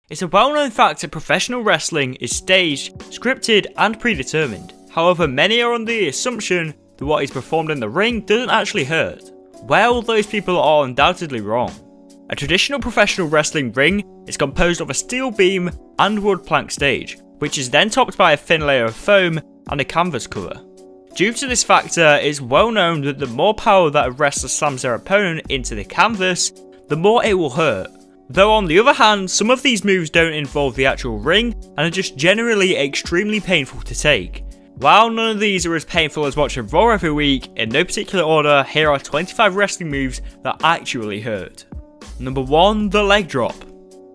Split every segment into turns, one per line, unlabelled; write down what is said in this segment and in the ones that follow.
It's a well-known fact that professional wrestling is staged, scripted, and predetermined. However, many are under the assumption that what is performed in the ring doesn't actually hurt. Well, those people are undoubtedly wrong. A traditional professional wrestling ring is composed of a steel beam and wood plank stage, which is then topped by a thin layer of foam and a canvas cover. Due to this factor, it's well known that the more power that a wrestler slams their opponent into the canvas, the more it will hurt. Though on the other hand, some of these moves don't involve the actual ring and are just generally extremely painful to take. While none of these are as painful as watching Raw every week, in no particular order, here are 25 wrestling moves that actually hurt. Number 1, the leg drop.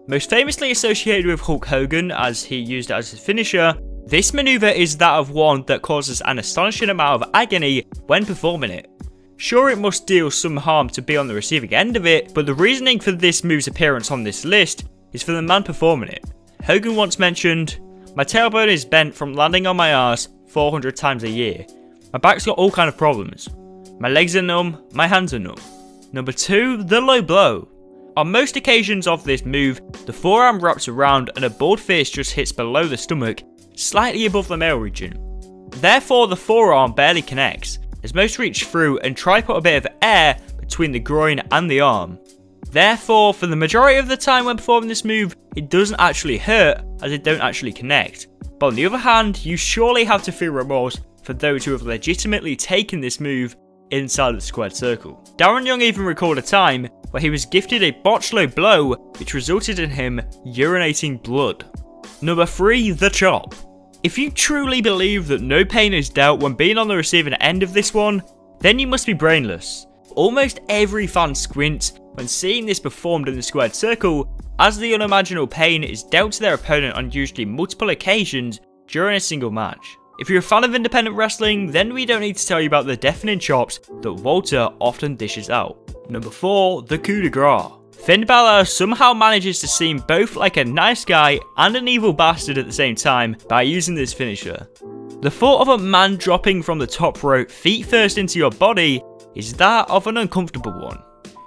Most famously associated with Hulk Hogan, as he used it as his finisher, this maneuver is that of one that causes an astonishing amount of agony when performing it. Sure, it must deal some harm to be on the receiving end of it, but the reasoning for this move's appearance on this list is for the man performing it. Hogan once mentioned, "My tailbone is bent from landing on my ass 400 times a year. My back's got all kind of problems. My legs are numb, my hands are numb." Number 2, the low blow. On most occasions of this move, the forearm wraps around and a balled fist just hits below the stomach, slightly above the male region. Therefore, the forearm barely connects, as most reach through and try put a bit of air between the groin and the arm. Therefore, for the majority of the time when performing this move, it doesn't actually hurt, as it don't actually connect. But on the other hand, you surely have to feel remorse for those who have legitimately taken this move inside the squared circle. Darren Young even recalled a time where he was gifted a botched low blow, which resulted in him urinating blood. Number 3, the chop. If you truly believe that no pain is dealt when being on the receiving end of this one, then you must be brainless. Almost every fan squints when seeing this performed in the squared circle, as the unimaginable pain is dealt to their opponent on usually multiple occasions during a single match. If you're a fan of independent wrestling, then we don't need to tell you about the deafening chops that Walter often dishes out. Number 4, the Coup De Grace. Finn Balor somehow manages to seem both like a nice guy and an evil bastard at the same time by using this finisher. The thought of a man dropping from the top rope feet first into your body is that of an uncomfortable one.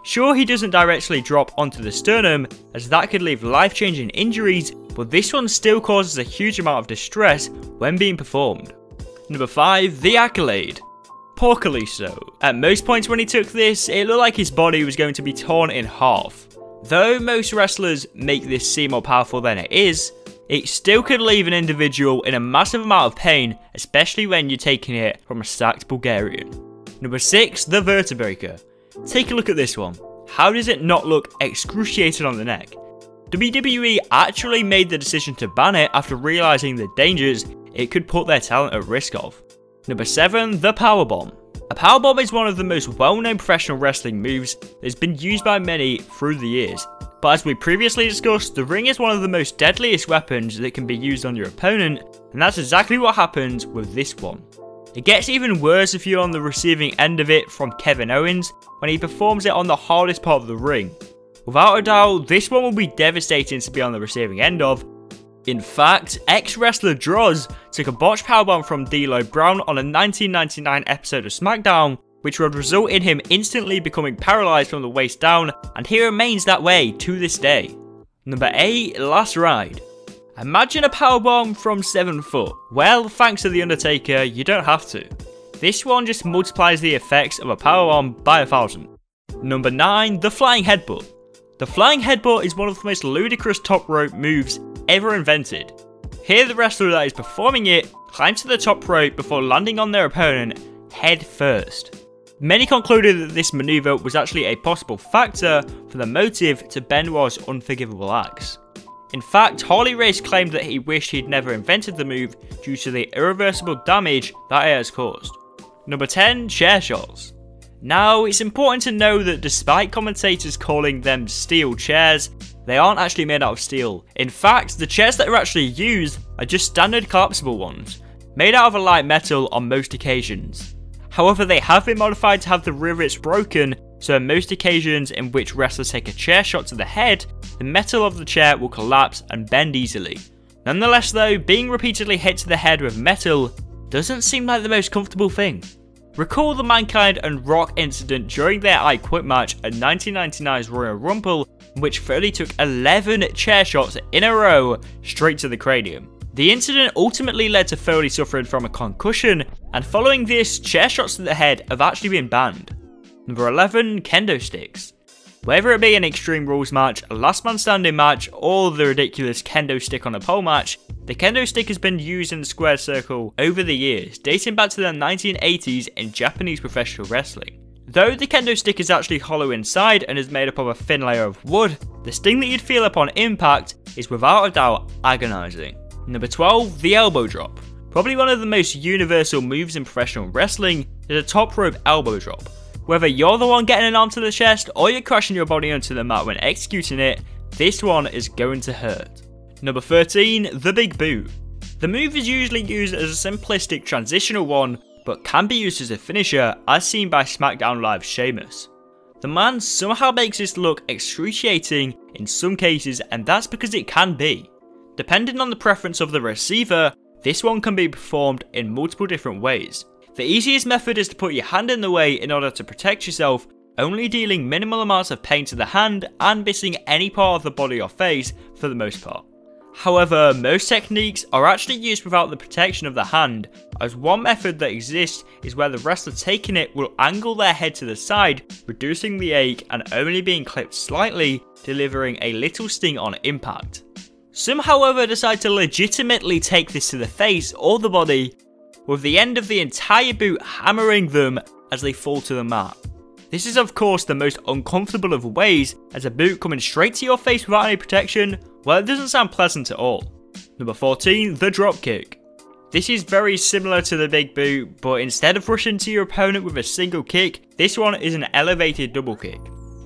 Sure, he doesn't directly drop onto the sternum, as that could leave life-changing injuries, but this one still causes a huge amount of distress when being performed. Number 5, the Accolade. Poor Kalisto. At most points when he took this, it looked like his body was going to be torn in half. Though most wrestlers make this seem more powerful than it is, it still could leave an individual in a massive amount of pain, especially when you're taking it from a stacked Bulgarian. Number 6, the Vertebreaker. Take a look at this one. How does it not look excruciating on the neck? WWE actually made the decision to ban it after realizing the dangers it could put their talent at risk of. Number 7, the Powerbomb. A Powerbomb is one of the most well-known professional wrestling moves that has been used by many through the years. But as we previously discussed, the ring is one of the most deadliest weapons that can be used on your opponent, and that's exactly what happens with this one. It gets even worse if you're on the receiving end of it from Kevin Owens when he performs it on the hardest part of the ring. Without a doubt, this one will be devastating to be on the receiving end of. In fact, ex-wrestler Droz took a botched powerbomb from D'Lo Brown on a 1999 episode of Smackdown, which would result in him instantly becoming paralysed from the waist down, and he remains that way to this day. Number 8, Last Ride. Imagine a powerbomb from 7 foot. Well, thanks to The Undertaker, you don't have to. This one just multiplies the effects of a powerbomb by 1,000. Number 9, the Flying Headbutt. The Flying Headbutt is one of the most ludicrous top rope moves ever invented. Here the wrestler that is performing it climbs to the top rope before landing on their opponent head first. Many concluded that this maneuver was actually a possible factor for the motive to Benoit's unforgivable acts. In fact, Harley Race claimed that he wished he'd never invented the move due to the irreversible damage that it has caused. Number 10, chair shots. Now, it's important to know that despite commentators calling them steel chairs, they aren't actually made out of steel. In fact, the chairs that are actually used are just standard collapsible ones, made out of a light metal on most occasions. However, they have been modified to have the rivets broken, so on most occasions in which wrestlers take a chair shot to the head, the metal of the chair will collapse and bend easily. Nonetheless though, being repeatedly hit to the head with metal doesn't seem like the most comfortable thing. Recall the Mankind and Rock incident during their I Quit match at 1999's Royal Rumble, in which Foley took 11 chair shots in a row straight to the cranium. The incident ultimately led to Foley suffering from a concussion, and following this, chair shots to the head have actually been banned. Number 11, Kendo Sticks. Whether it be an Extreme Rules match, a last man standing match, or the ridiculous kendo stick on a pole match, the kendo stick has been used in the square circle over the years, dating back to the 1980s in Japanese professional wrestling. Though the kendo stick is actually hollow inside and is made up of a thin layer of wood, the sting that you'd feel upon impact is without a doubt agonizing. Number 12, the elbow drop. Probably one of the most universal moves in professional wrestling is a top rope elbow drop. Whether you're the one getting an arm to the chest or you're crashing your body onto the mat when executing it, this one is going to hurt. Number 13, the big boot. The move is usually used as a simplistic transitional one, but can be used as a finisher as seen by Smackdown Live's Sheamus. The man somehow makes this look excruciating in some cases, and that's because it can be. Depending on the preference of the receiver, this one can be performed in multiple different ways. The easiest method is to put your hand in the way in order to protect yourself, only dealing minimal amounts of pain to the hand and missing any part of the body or face for the most part. However, most techniques are actually used without the protection of the hand, as one method that exists is where the wrestler taking it will angle their head to the side, reducing the ache and only being clipped slightly, delivering a little sting on impact. Some however decide to legitimately take this to the face or the body, with the end of the entire boot hammering them as they fall to the mat. This is of course the most uncomfortable of ways, as a boot coming straight to your face without any protection, well, it doesn't sound pleasant at all. Number 14, the dropkick. This is very similar to the big boot, but instead of rushing to your opponent with a single kick, this one is an elevated double kick.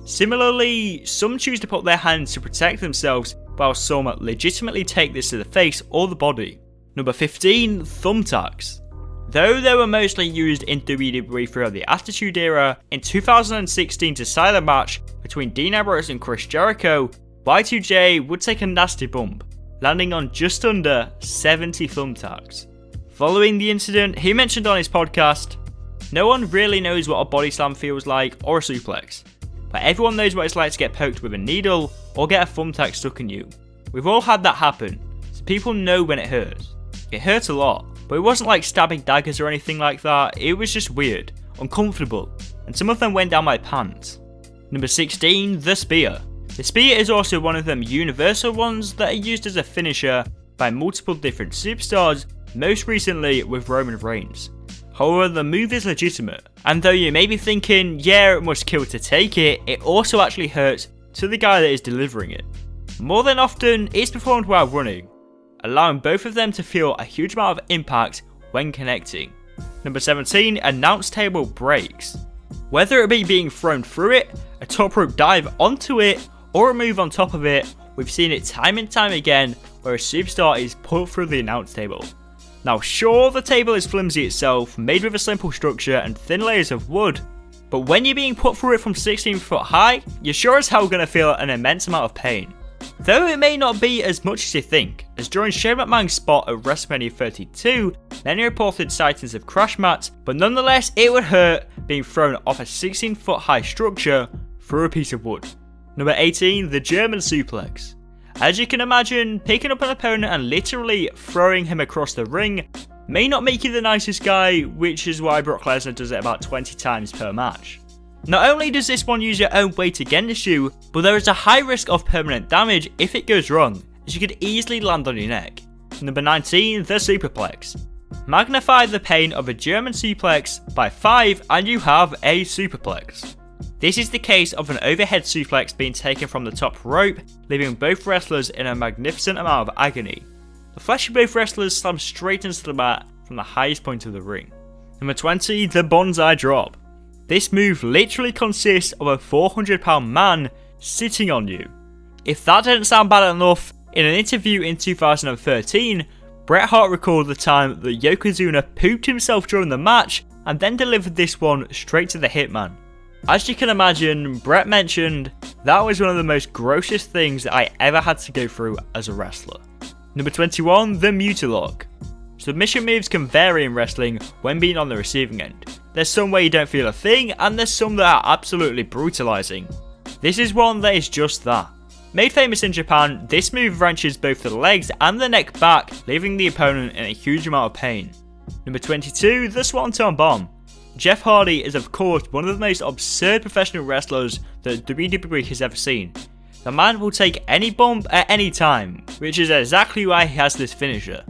Similarly, some choose to put their hands to protect themselves, while some legitimately take this to the face or the body. Number 15, thumbtacks. Though they were mostly used in WWE throughout the Attitude Era, in 2016 to side a match between Dean Ambrose and Chris Jericho, Y2J would take a nasty bump, landing on just under 70 thumbtacks. Following the incident, he mentioned on his podcast, "No one really knows what a body slam feels like or a suplex, but everyone knows what it's like to get poked with a needle or get a thumbtack stuck in you. We've all had that happen, so people know when it hurts. It hurt a lot, but it wasn't like stabbing daggers or anything like that, it was just weird, uncomfortable, and some of them went down my pants." Number 16, the spear. The spear is also one of them universal ones that are used as a finisher by multiple different superstars, most recently with Roman Reigns. However, the move is legitimate, and though you may be thinking, yeah, it must kill to take it, it also actually hurts to the guy that is delivering it. More than often, it's performed while running, allowing both of them to feel a huge amount of impact when connecting. Number 17, announce table breaks. Whether it be being thrown through it, a top rope dive onto it, or a move on top of it, we've seen it time and time again where a superstar is put through the announce table. Now sure, the table is flimsy itself, made with a simple structure and thin layers of wood, but when you're being put through it from 16 foot high, you're sure as hell going to feel an immense amount of pain. Though it may not be as much as you think, as during Shane McMahon's spot at WrestleMania 32, many reported sightings of crash mats, but nonetheless it would hurt being thrown off a 16 foot high structure through a piece of wood. Number 18, the German suplex. As you can imagine, picking up an opponent and literally throwing him across the ring may not make you the nicest guy, which is why Brock Lesnar does it about 20 times per match. Not only does this one use your own weight against you, but there is a high risk of permanent damage if it goes wrong, as you could easily land on your neck. Number 19, the Superplex. Magnify the pain of a German suplex by 5 and you have a Superplex. This is the case of an overhead suplex being taken from the top rope, leaving both wrestlers in a magnificent amount of agony. The flesh of both wrestlers slams straight into the mat from the highest point of the ring. Number 20, the Banzai Drop. This move literally consists of a 400-pound man sitting on you. If that didn't sound bad enough, in an interview in 2013, Bret Hart recalled the time that Yokozuna pooped himself during the match and then delivered this one straight to the Hitman. As you can imagine, Bret mentioned, that was one of the most grossest things that I ever had to go through as a wrestler. Number 21, the Muta Lock. Submission moves can vary in wrestling when being on the receiving end. There's some where you don't feel a thing, and there's some that are absolutely brutalizing. This is one that is just that.
Made famous in Japan, this move wrenches both the legs and the neck back, leaving the opponent in a huge amount of pain. Number 22, the Swanton Bomb. Jeff Hardy is of course one of the most absurd professional wrestlers that WWE has ever seen. The man will take any bump at any time, which is exactly why he has this finisher.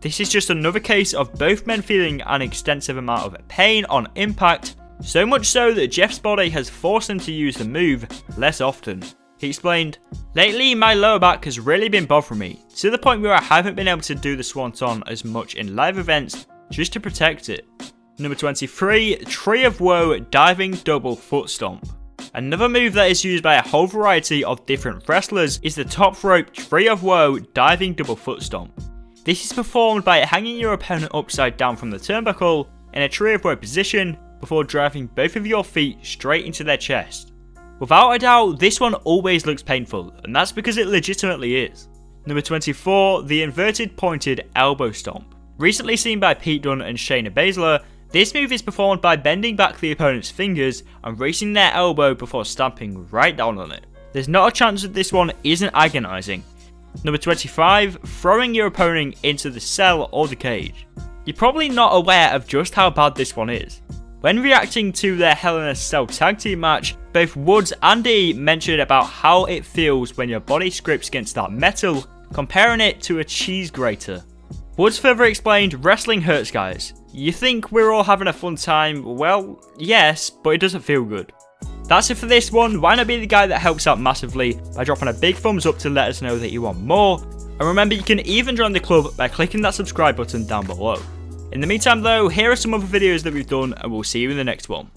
This is just another case of both men feeling an extensive amount of pain on impact, so much so that Jeff's body has forced him to use the move less often. He explained, "Lately my lower back has really been bothering me, to the point where I haven't been able to do the Swanton as much in live events just to protect it." Number 23, Tree-Of-Woe Diving Double Foot Stomp. Another move that is used by a whole variety of different wrestlers is the top rope Tree-Of-Woe Diving Double Foot Stomp. This is performed by hanging your opponent upside down from the turnbuckle in a Tree-Of-Woe position before driving both of your feet straight into their chest. Without a doubt, this one always looks painful, and that's because it legitimately is. Number 24, the Inverted Pointed Elbow Stomp. Recently seen by Pete Dunne and Shayna Baszler, this move is performed by bending back the opponent's fingers and raising their elbow before stamping right down on it. There's not a chance that this one isn't agonizing. Number 25, throwing your opponent into the cell or the cage. You're probably not aware of just how bad this one is. When reacting to their Hell in a Cell tag team match, both Woods and E mentioned about how it feels when your body scrapes against that metal, comparing it to a cheese grater. Woods further explained, "Wrestling hurts, guys. You think we're all having a fun time? Well, yes, but it doesn't feel good." That's it for this one. Why not be the guy that helps out massively by dropping a big thumbs up to let us know that you want more? And remember, you can even join the club by clicking that subscribe button down below. In the meantime though, here are some other videos that we've done, and we'll see you in the next one.